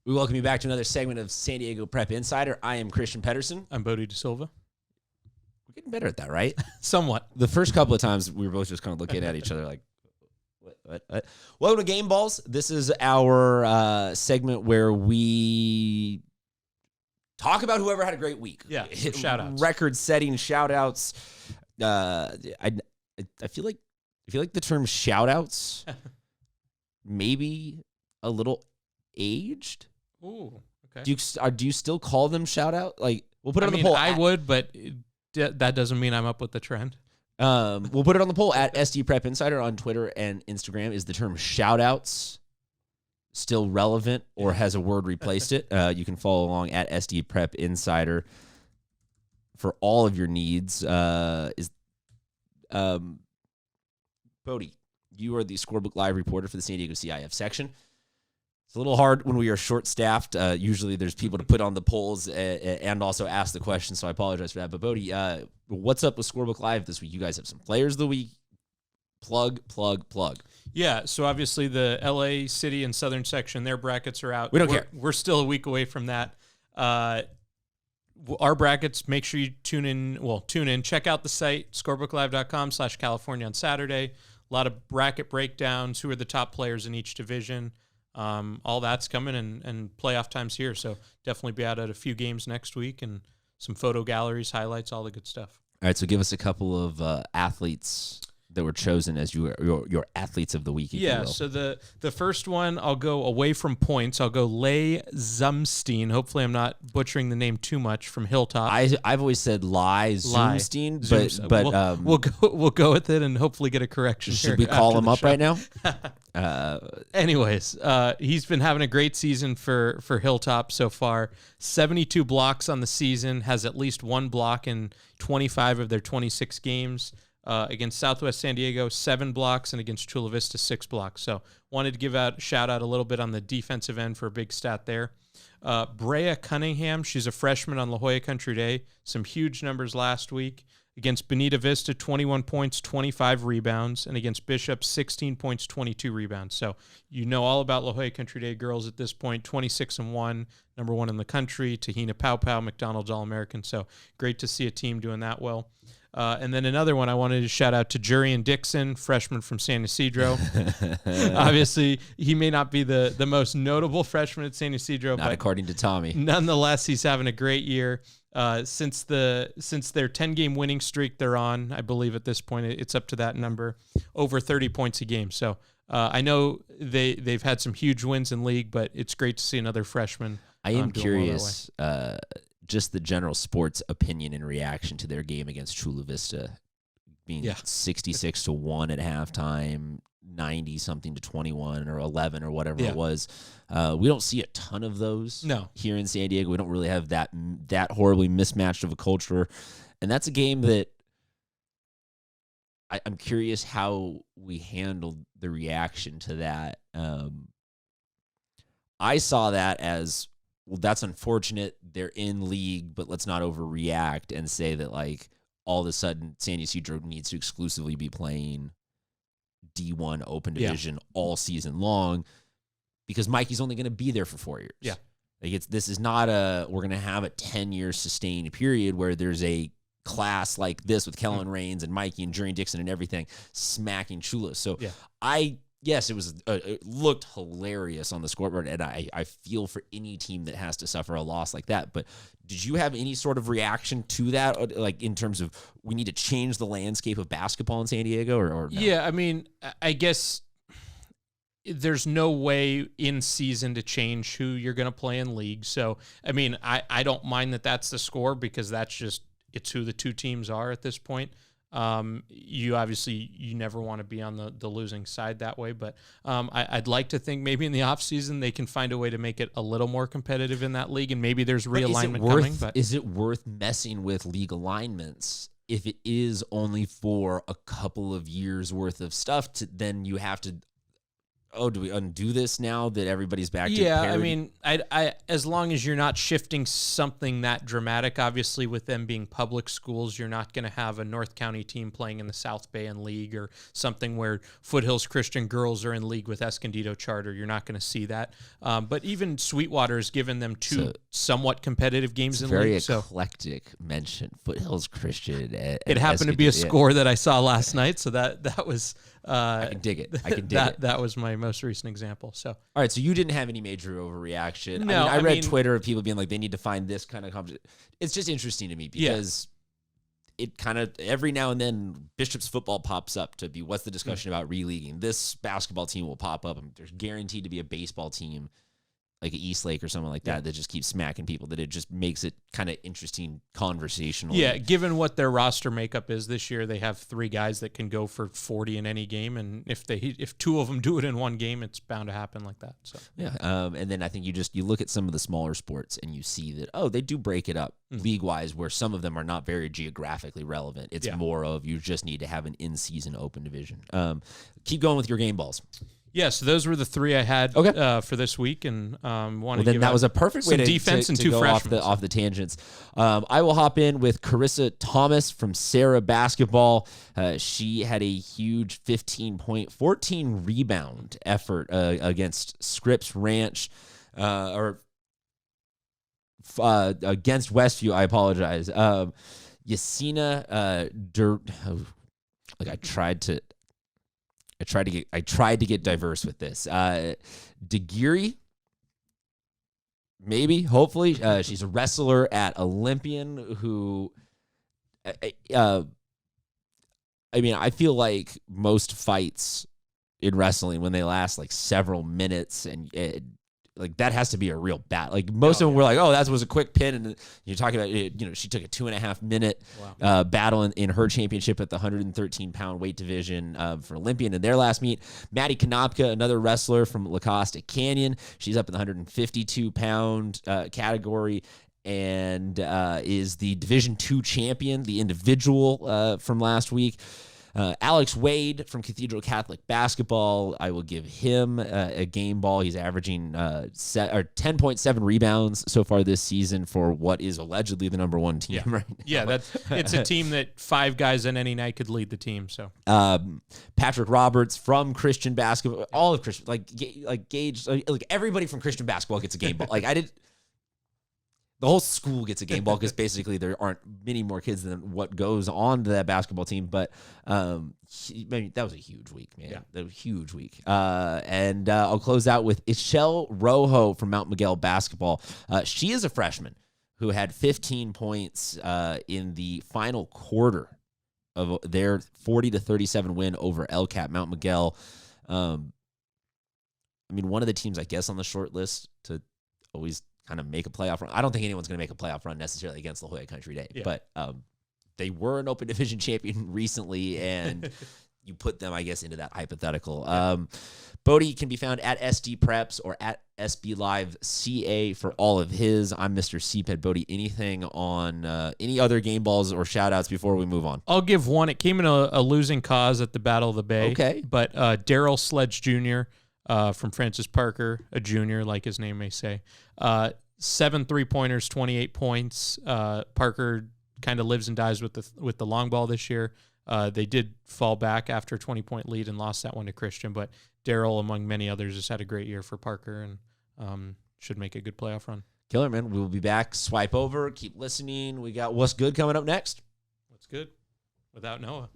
We welcome you back to another segment of San Diego Prep Insider. I am Christian Pedersen. I'm Bodie De Silva. We're getting better at that, right? Somewhat. The first couple of times, we were both just kind of looking at each other like, what? Welcome to Game Balls. This is our segment where we talk about whoever had a great week. Yeah, shout-outs. Record-setting shout-outs. I feel like the term shout-outs maybe a little aged. Ooh, okay. Do you still call them shout-out? Like, we'll put it on the poll. I would, but that doesn't mean I'm up with the trend. We'll put it on the poll at SD Prep Insider on Twitter and Instagram. Is the term shout-outs still relevant, or has a word replaced it? You can follow along at SD Prep Insider for all of your needs. Bodie, you are the Scorebook Live reporter for the San Diego CIF section. It's a little hard when we are short-staffed. Usually there's people to put on the polls and also ask the questions, so I apologize for that. But, Bodie, what's up with Scorebook Live this week? You guys have some players of the week. Plug. Yeah, so obviously the LA City and Southern section, their brackets are out. We don't care. We're still a week away from that. Our brackets, make sure you tune in. Check out the site, scorebooklive.com/California on Saturday. A lot of bracket breakdowns, who are the top players in each division. All that's coming, and playoff time's here. So definitely be out at a few games next week and some photo galleries, highlights, all the good stuff. All right, so give us a couple of athletes that were chosen as your athletes of the week. If you will. So the first one, I'll go away from points. I'll go Lay Zumstein. Hopefully I'm not butchering the name too much, from Hilltop. I've always said Zumstein, but we'll go with it and hopefully get a correction. Should we call him up right now? Anyways, he's been having a great season for Hilltop so far. 72 blocks on the season, has at least one block in 25 of their 26 games. Against Southwest San Diego, 7 blocks, and against Chula Vista, 6 blocks. So wanted to give out shout out a little bit on the defensive end for a big stat there. Brea Cunningham, she's a freshman on La Jolla Country Day. Some huge numbers last week. Against Bonita Vista, 21 points, 25 rebounds, and against Bishop, 16 points, 22 rebounds. So you know all about La Jolla Country Day girls at this point, 26-1, number 1 in the country. Tahina Pau, McDonald's All-American. So great to see a team doing that well. And then another one I wanted to shout out to Jurian Dixon, freshman from San Ysidro. Obviously, he may not be the most notable freshman at San Ysidro, not but according to Tommy. Nonetheless, he's having a great year. Since their 10-game winning streak they're on, I believe at this point it's up to that number, over 30 points a game. So I know they've had some huge wins in league, but it's great to see another freshman. I am curious, just the general sports opinion and reaction to their game against Chula Vista, being 66-1 at halftime, 90-something to 21 or 11 or whatever it was. We don't see a ton of those here in San Diego. We don't really have that horribly mismatched of a culture. And that's a game that I'm curious how we handled the reaction to that. I saw that as, well, that's unfortunate. They're in league, but let's not overreact and say that, like, all of a sudden San Ysidro needs to exclusively be playing D1 Open Division all season long, because Mikey's only going to be there for 4 years. Yeah. Like, this is not we're going to have a 10-year sustained period where there's a class like this with Kellen Rains and Mikey and Jurian Dixon and everything smacking Chula. So yes, it looked hilarious on the scoreboard, and I feel for any team that has to suffer a loss like that. But did you have any sort of reaction to that, like in terms of we need to change the landscape of basketball in San Diego, or no? Yeah, I mean, I guess there's no way in season to change who you're going to play in league. So, I mean, I don't mind that's the score, because it's who the two teams are at this point. You never want to be on the losing side that way, but I'd like to think maybe in the off season they can find a way to make it a little more competitive in that league, and maybe there's realignment coming. But is it worth messing with league alignments if it is only for a couple of years worth of stuff? Then you have to oh, do we undo this now that everybody's back to parity? I mean, I as long as you're not shifting something that dramatic, obviously with them being public schools, you're not going to have a North County team playing in the South Bay and League or something where Foothills Christian girls are in league with Escondido Charter. You're not going to see that. But even Sweetwater has given them two somewhat competitive games in very league. Very eclectic mention, Foothills Christian. It happened to be a score that I saw last night, so that was... I can dig it. I can dig it. That was my most recent example. So, all right. So you didn't have any major overreaction. No, I read Twitter of people being like, they need to find this kind of competition. It's just interesting to me because it kind of every now and then Bishop's football pops up to be what's the discussion about releaguing. This basketball team will pop up. There's guaranteed to be a baseball team like an Eastlake or something like that that just keeps smacking people, that it just makes it kind of interesting conversational. Yeah, given what their roster makeup is this year, they have 3 guys that can go for 40 in any game, and if 2 of them do it in one game, it's bound to happen like that. So and then I think you look at some of the smaller sports and you see that they do break it up league-wise, where some of them are not very geographically relevant. It's more of you just need to have an in-season open division. Keep going with your game balls. Yeah, so those were the 3 I had for this week, and wanted to give that was a perfect way to defense and to 2 go freshmen. off the tangents. I will hop in with Carissa Thomas from Sarah Basketball. She had a huge 15-point, 14 rebound effort against Scripps Ranch, against Westview. I apologize. Yasina, I tried to get diverse with this. Degiri, maybe, hopefully. She's a wrestler at Olympian who, I feel like most fights in wrestling, when they last like several minutes, and like that has to be a real bat. Like most of them were like, oh, that was a quick pin. And you're talking about, she took a 2.5 minute battle in her championship at the 113-pound weight division for Olympian in their last meet. Maddie Konopka, another wrestler from La Costa Canyon. She's up in the 152-pound category and is the Division II champion, the individual from last week. Alex Wade from Cathedral Catholic Basketball, I will give him a game ball. He's averaging 10.7 rebounds so far this season for what is allegedly the number 1 team right now. Yeah, it's a team that 5 guys on any night could lead the team. So Patrick Roberts from Christian Basketball, all of Christian, like Gage, like everybody from Christian Basketball gets a game ball. The whole school gets a game ball because basically there aren't many more kids than what goes on to that basketball team. But that was a huge week, man. Yeah. That was a huge week. And I'll close out with Ishel Rojo from Mount Miguel Basketball. She is a freshman who had 15 points in the final quarter of their 40-37 win over LCAP Mount Miguel. One of the teams, I guess, on the short list to always kind of make a playoff run. I don't think anyone's going to make a playoff run necessarily against La Jolla Country Day, but they were an open division champion recently, and you put them, I guess, into that hypothetical. Bodie can be found at SD Preps or at SB Live CA for all of his. I'm Mr. CPED. Bodie, anything on any other game balls or shout outs before we move on? I'll give one. It came in a losing cause at the Battle of the Bay. Okay. But Daryl Sledge Jr., from Francis Parker, a junior, like his name may say. 7 3-pointers, 28 points. Parker kind of lives and dies with the long ball this year. They did fall back after a 20-point lead and lost that one to Christian, but Daryl, among many others, has had a great year for Parker and should make a good playoff run. Killer, man. We will be back. Swipe over. Keep listening. We got What's Good coming up next. What's Good? Without Noah.